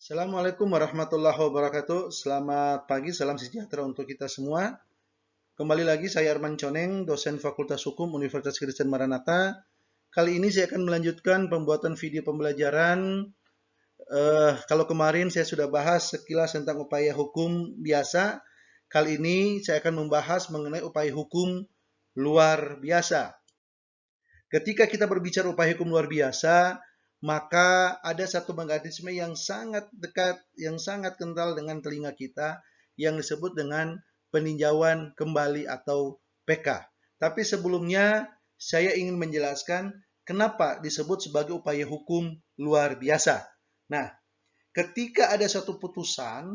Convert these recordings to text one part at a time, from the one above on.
Assalamualaikum warahmatullahi wabarakatuh. Selamat pagi, salam sejahtera untuk kita semua. Kembali lagi saya Arman Coneng, dosen Fakultas Hukum Universitas Kristen Maranatha. Kali ini saya akan melanjutkan pembuatan video pembelajaran. Kalau kemarin saya sudah bahas sekilas tentang upaya hukum biasa, kali ini saya akan membahas mengenai upaya hukum luar biasa. Ketika kita berbicara upaya hukum luar biasa, maka ada satu mekanisme yang sangat dekat, yang sangat kental dengan telinga kita, yang disebut dengan peninjauan kembali atau PK. Tapi sebelumnya, saya ingin menjelaskan kenapa disebut sebagai upaya hukum luar biasa. Nah, ketika ada satu putusan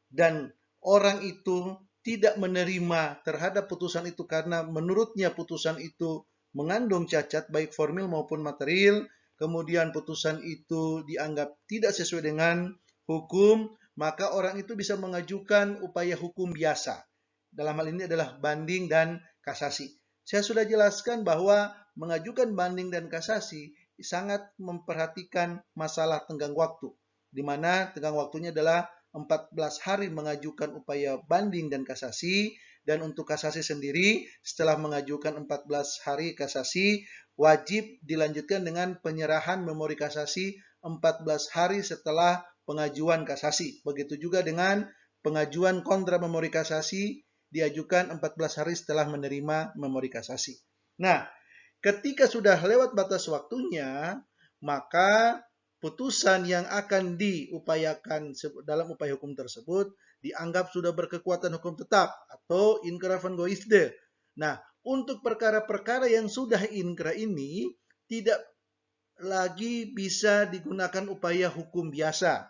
dan orang itu tidak menerima terhadap putusan itu karena menurutnya putusan itu mengandung cacat baik formil maupun material, kemudian putusan itu dianggap tidak sesuai dengan hukum, maka orang itu bisa mengajukan upaya hukum biasa. Dalam hal ini adalah banding dan kasasi. Saya sudah jelaskan bahwa mengajukan banding dan kasasi sangat memperhatikan masalah tenggang waktu, di mana tenggang waktunya adalah 14 hari mengajukan upaya banding dan kasasi, dan untuk kasasi sendiri setelah mengajukan 14 hari kasasi wajib dilanjutkan dengan penyerahan memori kasasi 14 hari setelah pengajuan kasasi. Begitu juga dengan pengajuan kontra memori kasasi diajukan 14 hari setelah menerima memori kasasi. Nah, ketika sudah lewat batas waktunya, maka putusan yang akan diupayakan dalam upaya hukum tersebut dianggap sudah berkekuatan hukum tetap atau inkrah van goisde. Nah, untuk perkara-perkara yang sudah inkrah ini tidak lagi bisa digunakan upaya hukum biasa.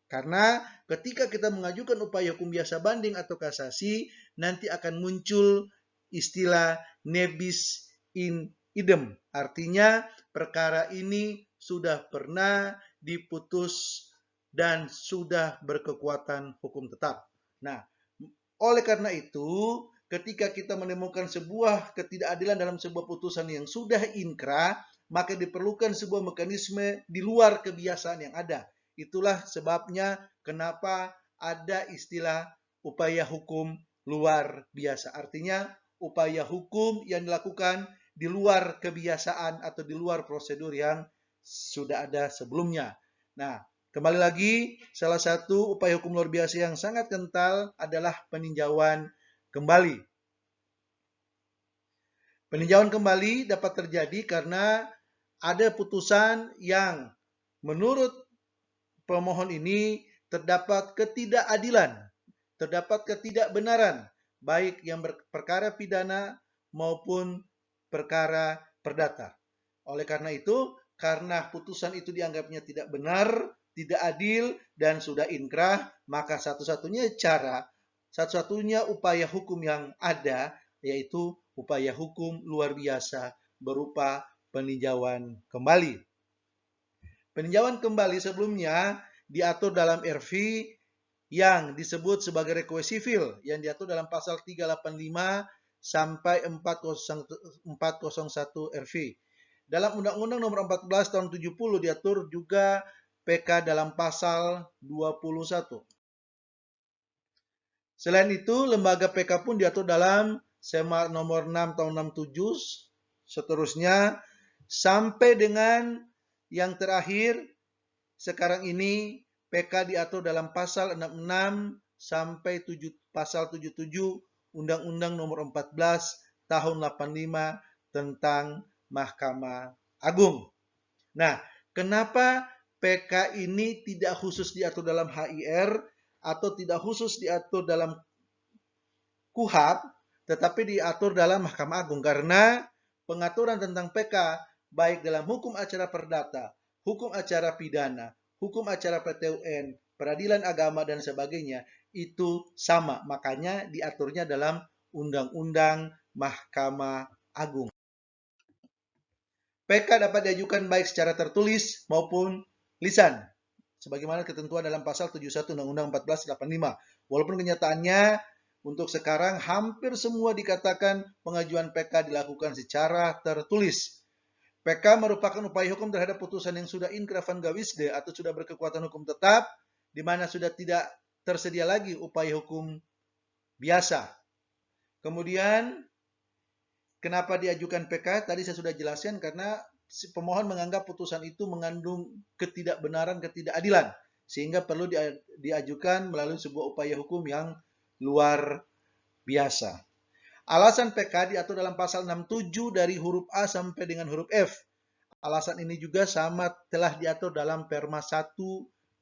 Karena ketika kita mengajukan upaya hukum biasa banding atau kasasi, nanti akan muncul istilah nebis in idem. Artinya perkara ini sudah pernah diputus dan sudah berkekuatan hukum tetap. Nah, oleh karena itu, ketika kita menemukan sebuah ketidakadilan dalam sebuah putusan yang sudah inkrah, maka diperlukan sebuah mekanisme di luar kebiasaan yang ada. Itulah sebabnya kenapa ada istilah upaya hukum luar biasa. Artinya upaya hukum yang dilakukan di luar kebiasaan atau di luar prosedur yang sudah ada sebelumnya. Nah, kembali lagi, salah satu upaya hukum luar biasa yang sangat kental adalah peninjauan kembali. Peninjauan kembali dapat terjadi karena ada putusan yang menurut pemohon ini terdapat ketidakadilan, terdapat ketidakbenaran, baik yang perkara pidana maupun perkara perdata. Oleh karena itu, karena putusan itu dianggapnya tidak benar, tidak adil, dan sudah inkrah, maka satu-satunya cara, satu-satunya upaya hukum yang ada, yaitu upaya hukum luar biasa berupa peninjauan kembali. Peninjauan kembali sebelumnya diatur dalam RV yang disebut sebagai request sivil yang diatur dalam pasal 385 sampai 401 RV. Dalam Undang-Undang Nomor 14 Tahun 70 diatur juga PK dalam pasal 21. Selain itu, lembaga PK pun diatur dalam SEMA Nomor 6 Tahun 67, seterusnya sampai dengan yang terakhir sekarang ini PK diatur dalam pasal 66 sampai pasal 77 Undang-Undang Nomor 14 Tahun 85 tentang Mahkamah Agung. Nah, kenapa PK ini tidak khusus diatur dalam HIR atau tidak khusus diatur dalam KUHAP, tetapi diatur dalam Mahkamah Agung? Karena pengaturan tentang PK baik dalam hukum acara perdata, hukum acara pidana, hukum acara PT-UN, peradilan agama dan sebagainya itu sama. Makanya diaturnya dalam Undang-Undang Mahkamah Agung. PK dapat diajukan baik secara tertulis maupun lisan, sebagaimana ketentuan dalam pasal 71 Undang-Undang 1485. Walaupun kenyataannya untuk sekarang hampir semua dikatakan pengajuan PK dilakukan secara tertulis. PK merupakan upaya hukum terhadap putusan yang sudah inkrah van gewisde atau sudah berkekuatan hukum tetap di mana sudah tidak tersedia lagi upaya hukum biasa. Kemudian kenapa diajukan PK? Tadi saya sudah jelaskan karena si pemohon menganggap putusan itu mengandung ketidakbenaran, ketidakadilan, sehingga perlu diajukan melalui sebuah upaya hukum yang luar biasa. Alasan PK diatur dalam pasal 67 dari huruf A sampai dengan huruf F. Alasan ini juga sama telah diatur dalam Perma 1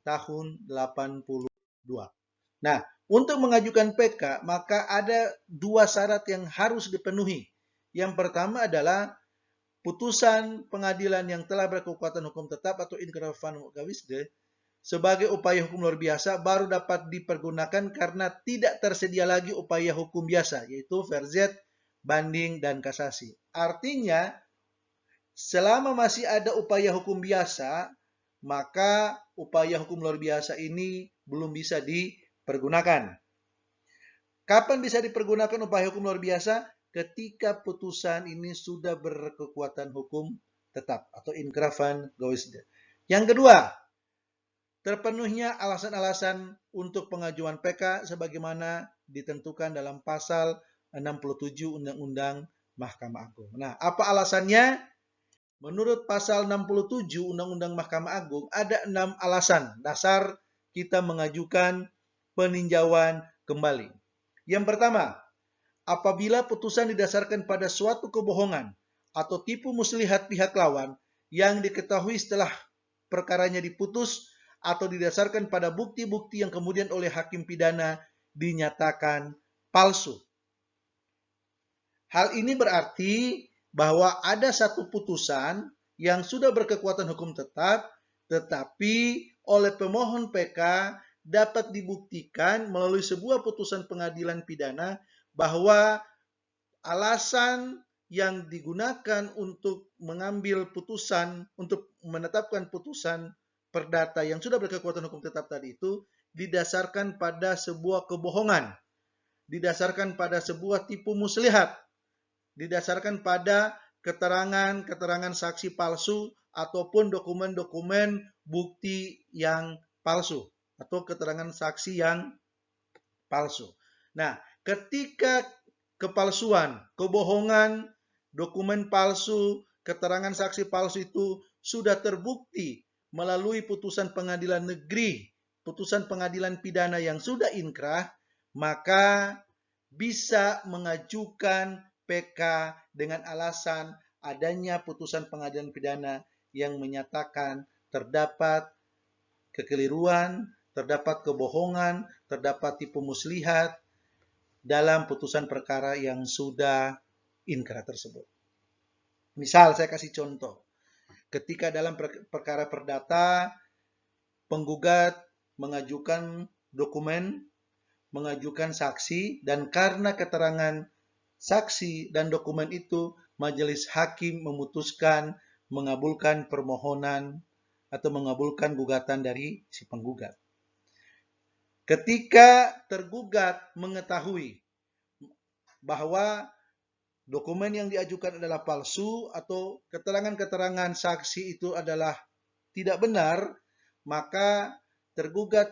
tahun 82. Nah, untuk mengajukan PK, maka ada dua syarat yang harus dipenuhi. Yang pertama adalah putusan pengadilan yang telah berkekuatan hukum tetap atau inkrafan gawisde sebagai upaya hukum luar biasa baru dapat dipergunakan karena tidak tersedia lagi upaya hukum biasa, yaitu verzet, banding, dan kasasi. Artinya, selama masih ada upaya hukum biasa, maka upaya hukum luar biasa ini belum bisa dipergunakan. Kapan bisa dipergunakan upaya hukum luar biasa? Ketika putusan ini sudah berkekuatan hukum tetap atau inkrafan gawisde. Yang kedua, terpenuhnya alasan-alasan untuk pengajuan PK sebagaimana ditentukan dalam pasal 67 Undang-Undang Mahkamah Agung. Nah, apa alasannya? Menurut pasal 67 Undang-Undang Mahkamah Agung ada 6 alasan dasar kita mengajukan peninjauan kembali. Yang pertama, apabila putusan didasarkan pada suatu kebohongan atau tipu muslihat pihak lawan yang diketahui setelah perkaranya diputus atau didasarkan pada bukti-bukti yang kemudian oleh hakim pidana dinyatakan palsu. Hal ini berarti bahwa ada satu putusan yang sudah berkekuatan hukum tetap, tetapi oleh pemohon PK dapat dibuktikan melalui sebuah putusan pengadilan pidana bahwa alasan yang digunakan untuk mengambil putusan, untuk menetapkan putusan perdata yang sudah berkekuatan hukum tetap tadi itu didasarkan pada sebuah kebohongan, didasarkan pada sebuah tipu muslihat, didasarkan pada keterangan saksi palsu ataupun dokumen-dokumen bukti yang palsu atau keterangan saksi yang palsu. Nah, ketika kepalsuan, kebohongan, dokumen palsu, keterangan saksi palsu itu sudah terbukti melalui putusan pengadilan negeri, putusan pengadilan pidana yang sudah inkrah, maka bisa mengajukan PK dengan alasan adanya putusan pengadilan pidana yang menyatakan terdapat kekeliruan, terdapat kebohongan, terdapat tipu muslihat dalam putusan perkara yang sudah inkrah tersebut. Misal saya kasih contoh. Ketika dalam perkara perdata, penggugat mengajukan dokumen, mengajukan saksi, dan karena keterangan saksi dan dokumen itu, majelis hakim memutuskan mengabulkan permohonan atau mengabulkan gugatan dari si penggugat. Ketika tergugat mengetahui bahwa dokumen yang diajukan adalah palsu atau keterangan-keterangan saksi itu adalah tidak benar, maka tergugat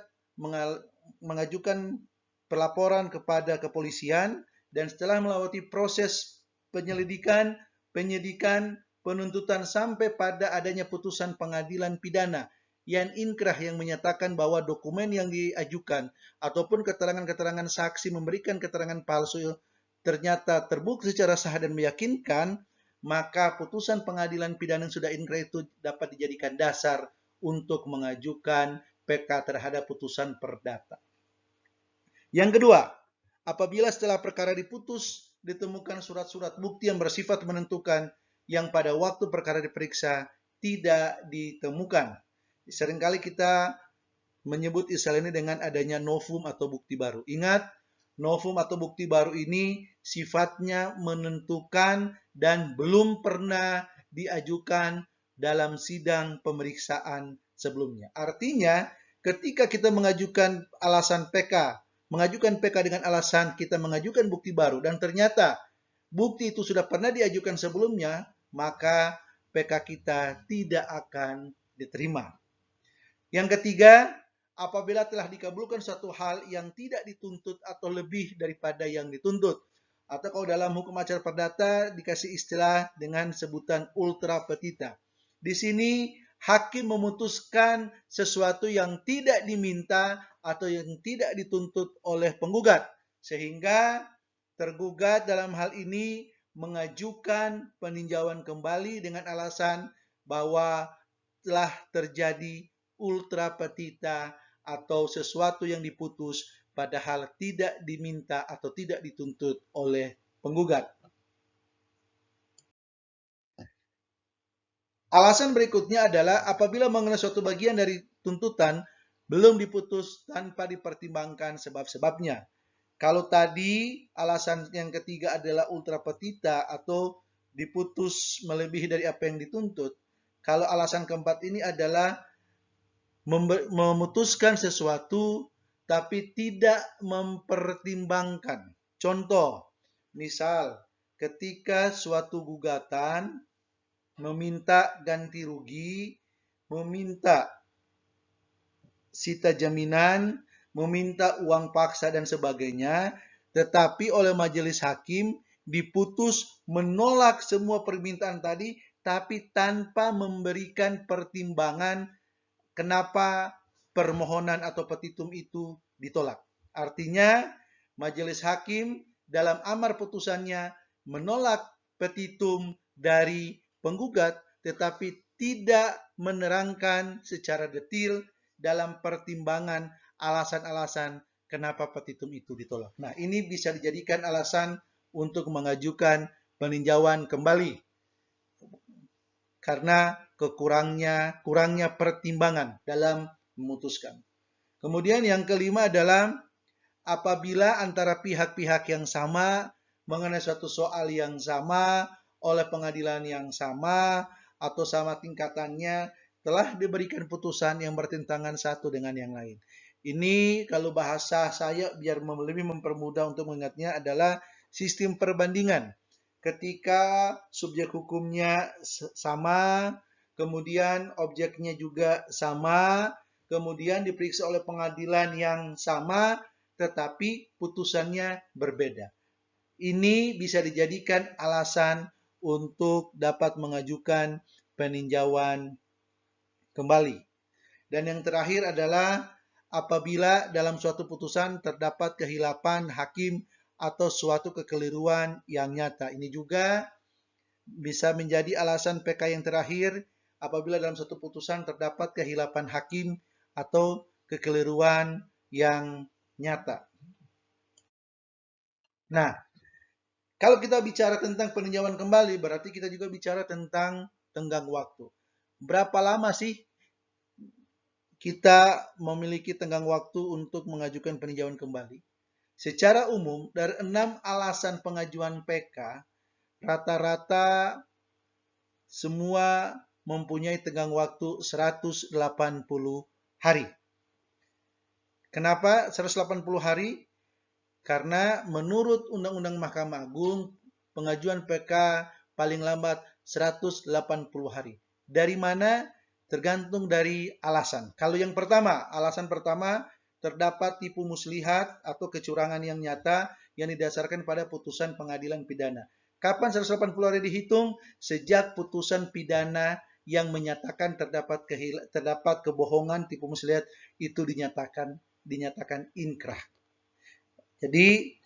mengajukan pelaporan kepada kepolisian dan setelah melewati proses penyelidikan, penyidikan, penuntutan sampai pada adanya putusan pengadilan pidana yang inkrah yang menyatakan bahwa dokumen yang diajukan ataupun keterangan-keterangan saksi memberikan keterangan palsu ternyata terbukti secara sah dan meyakinkan, maka putusan pengadilan pidana yang sudah inkrah itu dapat dijadikan dasar untuk mengajukan PK terhadap putusan perdata. Yang kedua, apabila setelah perkara diputus ditemukan surat-surat bukti yang bersifat menentukan yang pada waktu perkara diperiksa tidak ditemukan. Seringkali kita menyebut istilah ini dengan adanya novum atau bukti baru. Ingat, novum atau bukti baru ini sifatnya menentukan dan belum pernah diajukan dalam sidang pemeriksaan sebelumnya. Artinya, ketika kita mengajukan alasan PK, mengajukan PK dengan alasan kita mengajukan bukti baru dan ternyata bukti itu sudah pernah diajukan sebelumnya, maka PK kita tidak akan diterima. Yang ketiga, apabila telah dikabulkan suatu hal yang tidak dituntut atau lebih daripada yang dituntut. Atau kalau dalam hukum acara perdata dikasih istilah dengan sebutan ultra petita. Di sini hakim memutuskan sesuatu yang tidak diminta atau yang tidak dituntut oleh penggugat. Sehingga tergugat dalam hal ini mengajukan peninjauan kembali dengan alasan bahwa telah terjadi ultra petita atau sesuatu yang diputus padahal tidak diminta atau tidak dituntut oleh penggugat. Alasan berikutnya adalah apabila mengenai suatu bagian dari tuntutan belum diputus tanpa dipertimbangkan sebab-sebabnya. Kalau tadi alasan yang ketiga adalah ultra petita atau diputus melebihi dari apa yang dituntut. Kalau alasan keempat ini adalah memutuskan sesuatu tapi tidak mempertimbangkan. Contoh, misal ketika suatu gugatan meminta ganti rugi, meminta sita jaminan, meminta uang paksa dan sebagainya, tetapi oleh majelis hakim diputus menolak semua permintaan tadi, tapi tanpa memberikan pertimbangan kenapa permohonan atau petitum itu ditolak. Artinya, majelis hakim dalam amar putusannya menolak petitum dari penggugat, tetapi tidak menerangkan secara detail dalam pertimbangan alasan-alasan kenapa petitum itu ditolak. Nah, ini bisa dijadikan alasan untuk mengajukan peninjauan kembali karena kurangnya pertimbangan dalam memutuskan. Kemudian yang kelima adalah apabila antara pihak-pihak yang sama mengenai suatu soal yang sama oleh pengadilan yang sama atau sama tingkatannya telah diberikan putusan yang bertentangan satu dengan yang lain. Ini kalau bahasa saya biar lebih mempermudah untuk mengingatnya adalah sistem perbandingan. Ketika subjek hukumnya sama, kemudian objeknya juga sama, kemudian diperiksa oleh pengadilan yang sama, tetapi putusannya berbeda. Ini bisa dijadikan alasan untuk dapat mengajukan peninjauan kembali. Dan yang terakhir adalah apabila dalam suatu putusan terdapat kehilapan hakim atau suatu kekeliruan yang nyata. Ini juga bisa menjadi alasan PK yang terakhir apabila dalam suatu putusan terdapat kehilapan hakim atau kekeliruan yang nyata. Nah, kalau kita bicara tentang peninjauan kembali, berarti kita juga bicara tentang tenggang waktu. Berapa lama sih kita memiliki tenggang waktu untuk mengajukan peninjauan kembali? Secara umum, dari 6 alasan pengajuan PK, rata-rata semua mempunyai tenggang waktu 180 hari. Kenapa 180 hari? Karena menurut Undang-Undang Mahkamah Agung, pengajuan PK paling lambat 180 hari. Dari mana? Tergantung dari alasan. Kalau yang pertama, alasan pertama, terdapat tipu muslihat atau kecurangan yang nyata yang didasarkan pada putusan pengadilan pidana. Kapan 180 hari dihitung? Sejak putusan pidana yang menyatakan terdapat kebohongan tipu muslihat itu dinyatakan inkrah. Jadi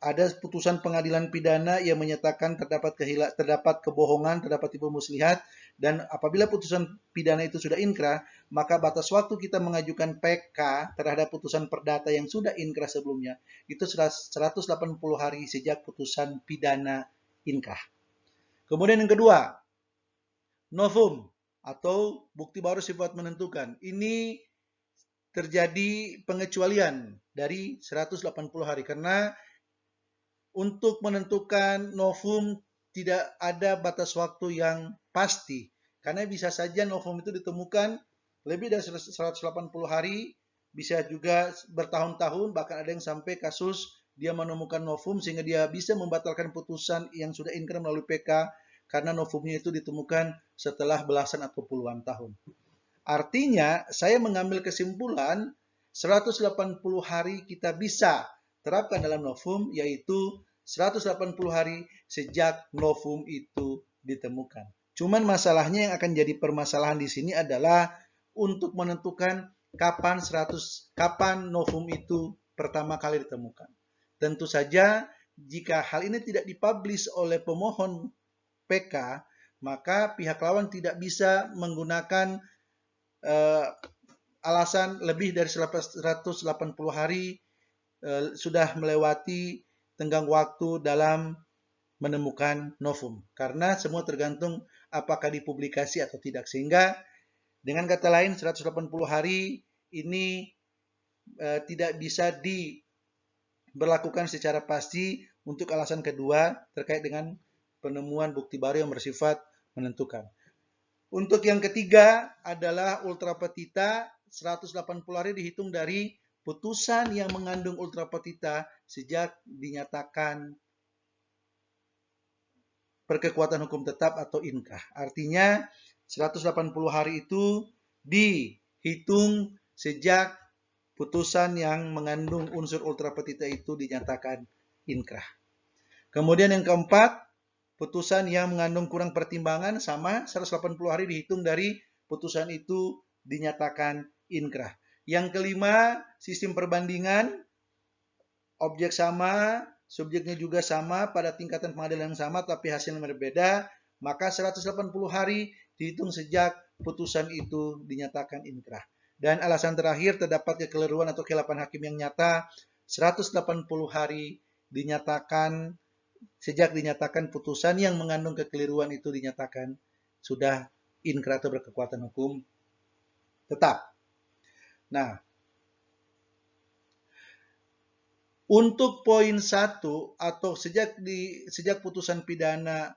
ada putusan pengadilan pidana yang menyatakan terdapat kebohongan, terdapat tipu muslihat, dan apabila putusan pidana itu sudah inkrah, maka batas waktu kita mengajukan PK terhadap putusan perdata yang sudah inkrah sebelumnya itu 180 hari sejak putusan pidana inkrah. Kemudian yang kedua, novum atau bukti baru sifat menentukan. Ini terjadi pengecualian dari 180 hari karena untuk menentukan novum tidak ada batas waktu yang pasti. Karena bisa saja novum itu ditemukan lebih dari 180 hari, bisa juga bertahun-tahun, bahkan ada yang sampai kasus dia menemukan novum sehingga dia bisa membatalkan putusan yang sudah inkrah melalui PK karena novumnya itu ditemukan setelah belasan atau puluhan tahun. Artinya, saya mengambil kesimpulan 180 hari kita bisa terapkan dalam novum, yaitu 180 hari sejak novum itu ditemukan. Cuman masalahnya yang akan jadi permasalahan di sini adalah untuk menentukan kapan novum itu pertama kali ditemukan. Tentu saja jika hal ini tidak dipublish oleh pemohon PK, maka pihak lawan tidak bisa menggunakan alasan lebih dari 180 hari sudah melewati tenggang waktu dalam menemukan novum. Karena semua tergantung apakah dipublikasi atau tidak. Sehingga dengan kata lain 180 hari ini tidak bisa diberlakukan secara pasti untuk alasan kedua terkait dengan penemuan bukti baru yang bersifat menentukan. Untuk yang ketiga adalah ultra petita, 180 hari dihitung dari putusan yang mengandung ultra petita sejak dinyatakan berkekuatan hukum tetap atau inkrah. Artinya 180 hari itu dihitung sejak putusan yang mengandung unsur ultra petita itu dinyatakan inkrah. Kemudian yang keempat, putusan yang mengandung kurang pertimbangan sama 180 hari dihitung dari putusan itu dinyatakan inkrah. Yang kelima, sistem perbandingan, objek sama, subjeknya juga sama pada tingkatan pengadilan yang sama tapi hasilnya berbeda, maka 180 hari dihitung sejak putusan itu dinyatakan inkrah. Dan alasan terakhir, terdapat kekeliruan atau khilafan hakim yang nyata, 180 hari dinyatakan sejak dinyatakan putusan yang mengandung kekeliruan itu dinyatakan sudah inkrah atau berkekuatan hukum tetap. Nah, untuk poin 1 atau sejak putusan pidana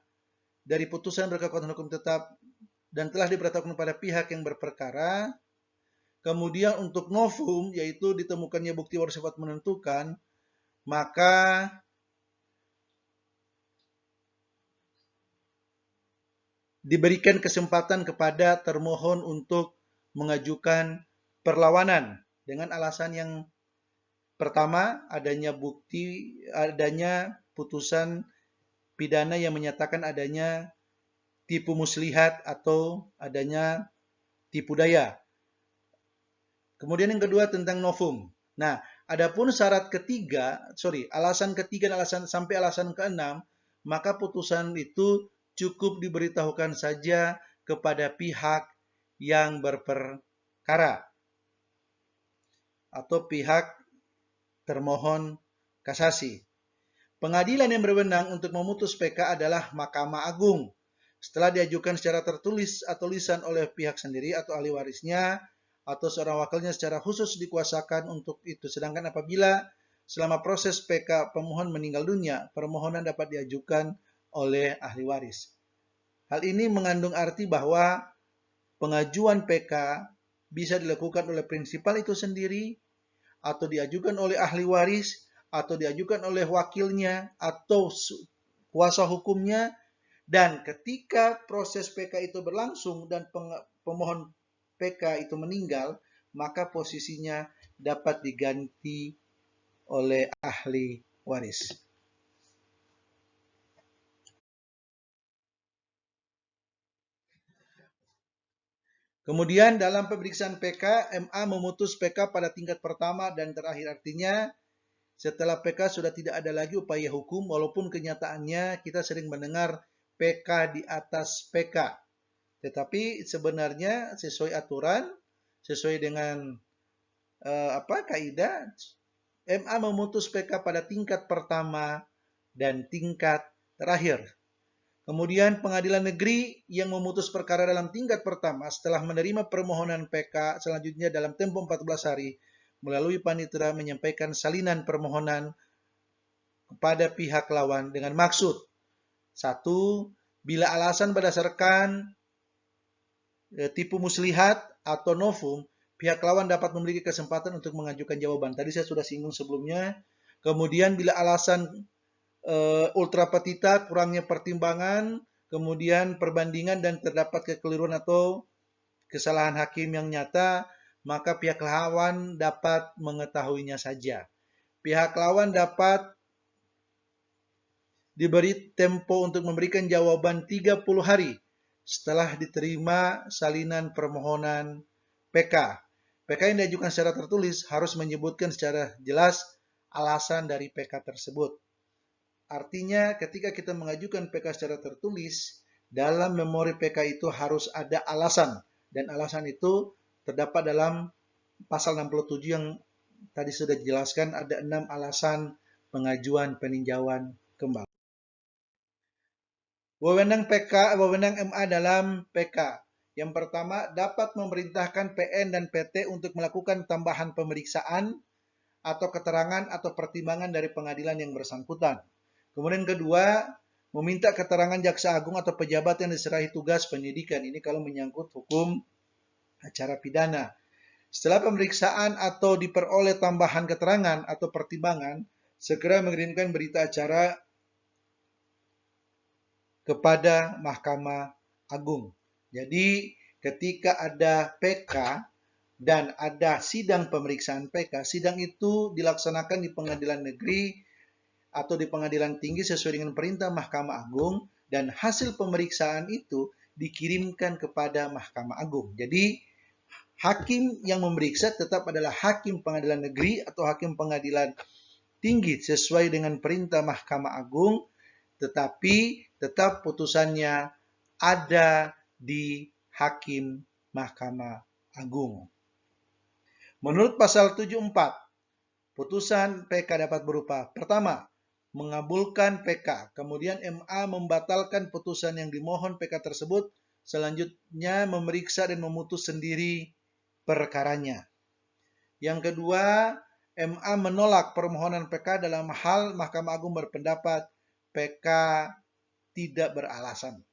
dari putusan berkekuatan hukum tetap dan telah diberitahukan pada pihak yang berperkara, kemudian untuk novum yaitu ditemukannya bukti bersifat menentukan, maka diberikan kesempatan kepada termohon untuk mengajukan perlawanan dengan alasan yang pertama, adanya putusan pidana yang menyatakan adanya tipu muslihat atau adanya tipu daya. Kemudian yang kedua tentang novum. Nah, adapun alasan ketiga dan sampai alasan keenam, maka putusan itu cukup diberitahukan saja kepada pihak yang berperkara atau pihak termohon kasasi. Pengadilan yang berwenang untuk memutus PK adalah Mahkamah Agung. Setelah diajukan secara tertulis atau lisan oleh pihak sendiri atau ahli warisnya atau seorang wakilnya secara khusus dikuasakan untuk itu. Sedangkan apabila selama proses PK pemohon meninggal dunia, permohonan dapat diajukan oleh ahli waris. Hal ini mengandung arti bahwa pengajuan PK bisa dilakukan oleh prinsipal itu sendiri, atau diajukan oleh ahli waris, atau diajukan oleh wakilnya, atau kuasa hukumnya, dan ketika proses PK itu berlangsung dan pemohon PK itu meninggal, maka posisinya dapat diganti oleh ahli waris. Kemudian dalam pemeriksaan PK, MA memutus PK pada tingkat pertama dan terakhir. Artinya setelah PK sudah tidak ada lagi upaya hukum, walaupun kenyataannya kita sering mendengar PK di atas PK. Tetapi sebenarnya sesuai aturan, sesuai dengan kaidah, MA memutus PK pada tingkat pertama dan tingkat terakhir. Kemudian pengadilan negeri yang memutus perkara dalam tingkat pertama setelah menerima permohonan PK selanjutnya dalam tempo 14 hari melalui panitera menyampaikan salinan permohonan kepada pihak lawan dengan maksud: 1. Bila alasan berdasarkan tipu muslihat atau novum, pihak lawan dapat memiliki kesempatan untuk mengajukan jawaban. Tadi saya sudah singgung sebelumnya. Kemudian bila alasan ultra petita, kurangnya pertimbangan, kemudian perbandingan dan terdapat kekeliruan atau kesalahan hakim yang nyata, maka pihak lawan dapat mengetahuinya saja. Pihak lawan dapat diberi tempo untuk memberikan jawaban 30 hari setelah diterima salinan permohonan PK. PK yang diajukan secara tertulis harus menyebutkan secara jelas alasan dari PK tersebut. Artinya ketika kita mengajukan PK secara tertulis, dalam memori PK itu harus ada alasan. Dan alasan itu terdapat dalam pasal 67 yang tadi sudah dijelaskan, ada 6 alasan pengajuan peninjauan kembali. Wewenang MA dalam PK. Yang pertama, dapat memerintahkan PN dan PT untuk melakukan tambahan pemeriksaan atau keterangan atau pertimbangan dari pengadilan yang bersangkutan. Kemudian kedua, meminta keterangan jaksa agung atau pejabat yang diserahi tugas penyidikan. Ini kalau menyangkut hukum acara pidana. Setelah pemeriksaan atau diperoleh tambahan keterangan atau pertimbangan, segera mengirimkan berita acara kepada Mahkamah Agung. Jadi ketika ada PK dan ada sidang pemeriksaan PK, sidang itu dilaksanakan di pengadilan negeri atau di pengadilan tinggi sesuai dengan perintah Mahkamah Agung, dan hasil pemeriksaan itu dikirimkan kepada Mahkamah Agung. Jadi hakim yang memeriksa tetap adalah hakim pengadilan negeri atau hakim pengadilan tinggi sesuai dengan perintah Mahkamah Agung, tetapi tetap putusannya ada di hakim Mahkamah Agung. Menurut pasal 74, putusan PK dapat berupa: pertama, mengabulkan PK, kemudian MA membatalkan putusan yang dimohon PK tersebut, selanjutnya memeriksa dan memutus sendiri perkaranya. Yang kedua, MA menolak permohonan PK dalam hal Mahkamah Agung berpendapat PK tidak beralasan.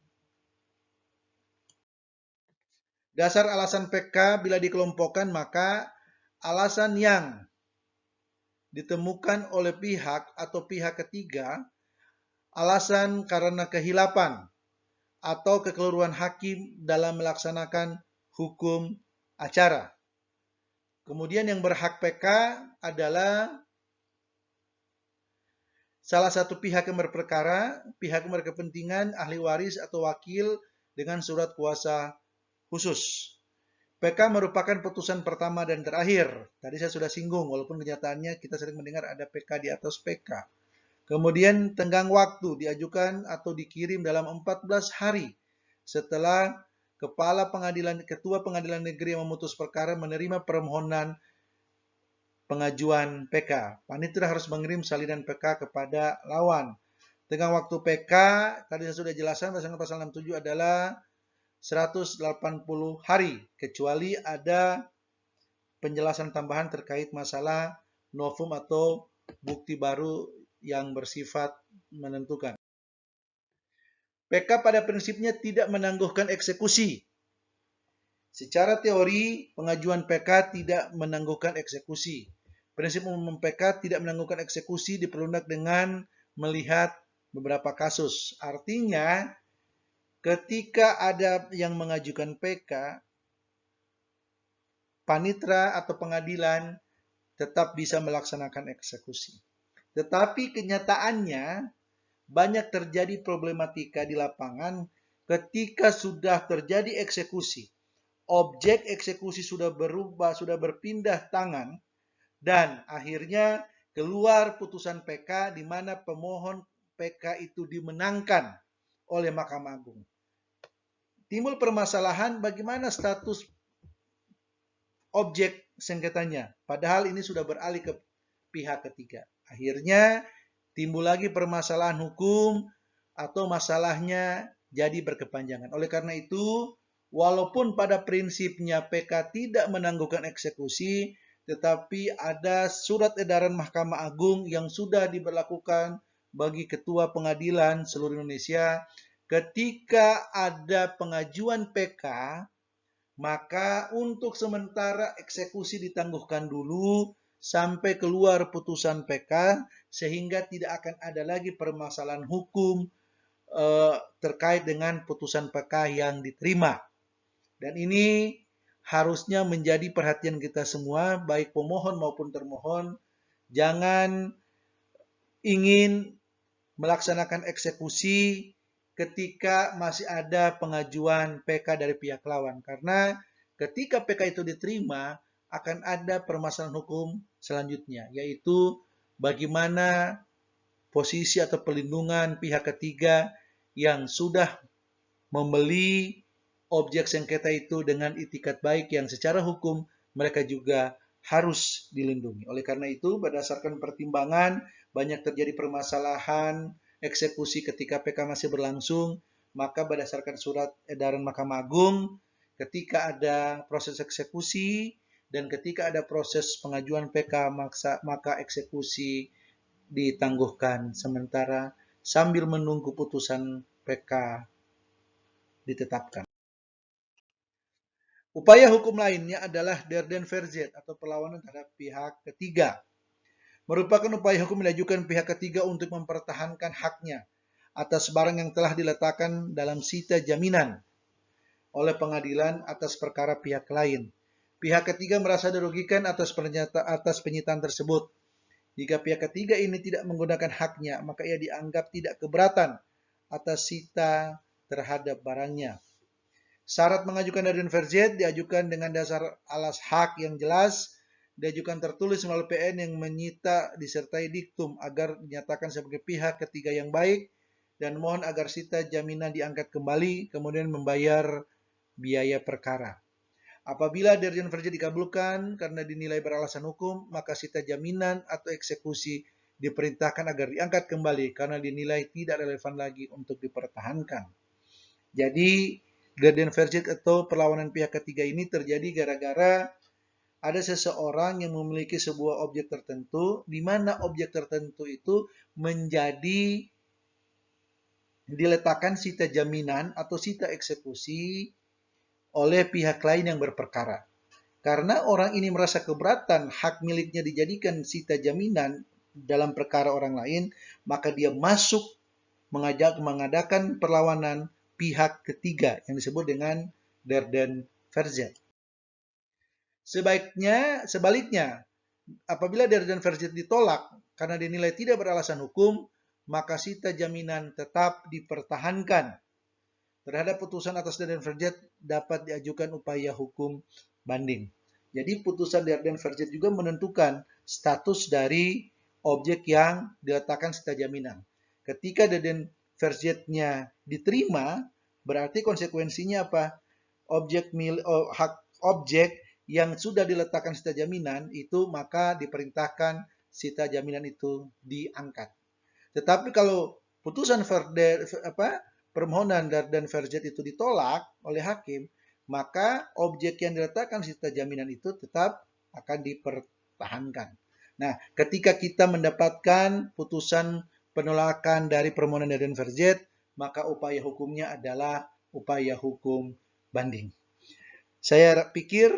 Dasar alasan PK bila dikelompokkan, maka alasan yang ditemukan oleh pihak atau pihak ketiga, alasan karena kehilapan atau kekeliruan hakim dalam melaksanakan hukum acara. Kemudian yang berhak PK adalah salah satu pihak yang berperkara, pihak yang berkepentingan, ahli waris atau wakil dengan surat kuasa khusus. PK merupakan putusan pertama dan terakhir. Tadi saya sudah singgung, walaupun kenyataannya kita sering mendengar ada PK di atas PK. Kemudian tenggang waktu diajukan atau dikirim dalam 14 hari setelah Ketua Pengadilan Negeri yang memutus perkara menerima permohonan pengajuan PK. Panitia harus mengirim salinan PK kepada lawan. Tenggang waktu PK, tadi saya sudah jelaskan, pasal 67 adalah 180 hari, kecuali ada penjelasan tambahan terkait masalah novum atau bukti baru yang bersifat menentukan. PK pada prinsipnya tidak menangguhkan eksekusi. Secara teori, pengajuan PK tidak menangguhkan eksekusi. Prinsip umum PK tidak menangguhkan eksekusi diperlukan dengan melihat beberapa kasus. Artinya, ketika ada yang mengajukan PK, panitra atau pengadilan tetap bisa melaksanakan eksekusi. Tetapi kenyataannya, banyak terjadi problematika di lapangan ketika sudah terjadi eksekusi. Objek eksekusi sudah berubah, sudah berpindah tangan, dan akhirnya keluar putusan PK di mana pemohon PK itu dimenangkan oleh Mahkamah Agung. Timbul permasalahan bagaimana status objek sengketanya, padahal ini sudah beralih ke pihak ketiga. Akhirnya timbul lagi permasalahan hukum atau masalahnya jadi berkepanjangan. Oleh karena itu, walaupun pada prinsipnya PK tidak menangguhkan eksekusi, tetapi ada surat edaran Mahkamah Agung yang sudah diberlakukan bagi ketua pengadilan seluruh Indonesia. Ketika ada pengajuan PK, maka untuk sementara eksekusi ditangguhkan dulu sampai keluar putusan PK, sehingga tidak akan ada lagi permasalahan hukum terkait dengan putusan PK yang diterima. Dan ini harusnya menjadi perhatian kita semua, baik pemohon maupun termohon. Jangan ingin melaksanakan eksekusi ketika masih ada pengajuan PK dari pihak lawan. Karena ketika PK itu diterima, akan ada permasalahan hukum selanjutnya, yaitu bagaimana posisi atau perlindungan pihak ketiga yang sudah membeli objek sengketa itu dengan itikat baik yang secara hukum mereka juga harus dilindungi. Oleh karena itu, berdasarkan pertimbangan banyak terjadi permasalahan eksekusi ketika PK masih berlangsung, maka berdasarkan surat edaran Mahkamah Agung, ketika ada proses eksekusi dan ketika ada proses pengajuan PK, maka eksekusi ditangguhkan sementara sambil menunggu putusan PK ditetapkan. Upaya hukum lainnya adalah der den verzet atau perlawanan terhadap pihak ketiga. Merupakan upaya hukum yang diajukan pihak ketiga untuk mempertahankan haknya atas barang yang telah diletakkan dalam sita jaminan oleh pengadilan atas perkara pihak lain. Pihak ketiga merasa dirugikan atas penyitaan tersebut. Jika pihak ketiga ini tidak menggunakan haknya, maka ia dianggap tidak keberatan atas sita terhadap barangnya. Syarat mengajukan der den verzet diajukan dengan dasar alas hak yang jelas, diajukan tertulis melalui PN yang menyita disertai diktum agar dinyatakan sebagai pihak ketiga yang baik, dan mohon agar sita jaminan diangkat kembali, kemudian membayar biaya perkara. Apabila der den verzet dikabulkan karena dinilai beralasan hukum, maka sita jaminan atau eksekusi diperintahkan agar diangkat kembali karena dinilai tidak relevan lagi untuk dipertahankan. Jadi, der den verzet atau perlawanan pihak ketiga ini terjadi gara-gara ada seseorang yang memiliki sebuah objek tertentu, di mana objek tertentu itu menjadi diletakkan sita jaminan atau sita eksekusi oleh pihak lain yang berperkara. Karena orang ini merasa keberatan hak miliknya dijadikan sita jaminan dalam perkara orang lain, maka dia masuk mengadakan perlawanan pihak ketiga yang disebut dengan der den verzet. Sebaliknya, apabila der den verzet ditolak karena dinilai tidak beralasan hukum, maka sita jaminan tetap dipertahankan. Terhadap putusan atas der den verzet dapat diajukan upaya hukum banding. Jadi putusan der den verzet juga menentukan status dari objek yang diletakkan sita jaminan. Ketika der den verzetnya diterima, berarti konsekuensinya apa? Hak objek yang sudah diletakkan sita jaminan itu maka diperintahkan sita jaminan itu diangkat. Tetapi kalau putusan permohonan der den verzet itu ditolak oleh hakim, maka objek yang diletakkan sita jaminan itu tetap akan dipertahankan. Nah, ketika kita mendapatkan putusan penolakan dari permohonan der den verzet, maka upaya hukumnya adalah upaya hukum banding. Saya pikir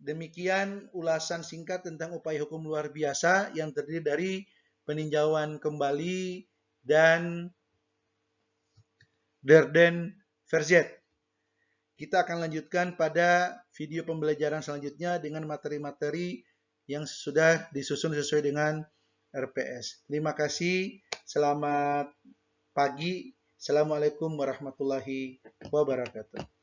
demikian ulasan singkat tentang upaya hukum luar biasa yang terdiri dari peninjauan kembali dan der den verzet. Kita akan lanjutkan pada video pembelajaran selanjutnya dengan materi-materi yang sudah disusun sesuai dengan RPS. Terima kasih. Selamat pagi. Assalamualaikum warahmatullahi wabarakatuh.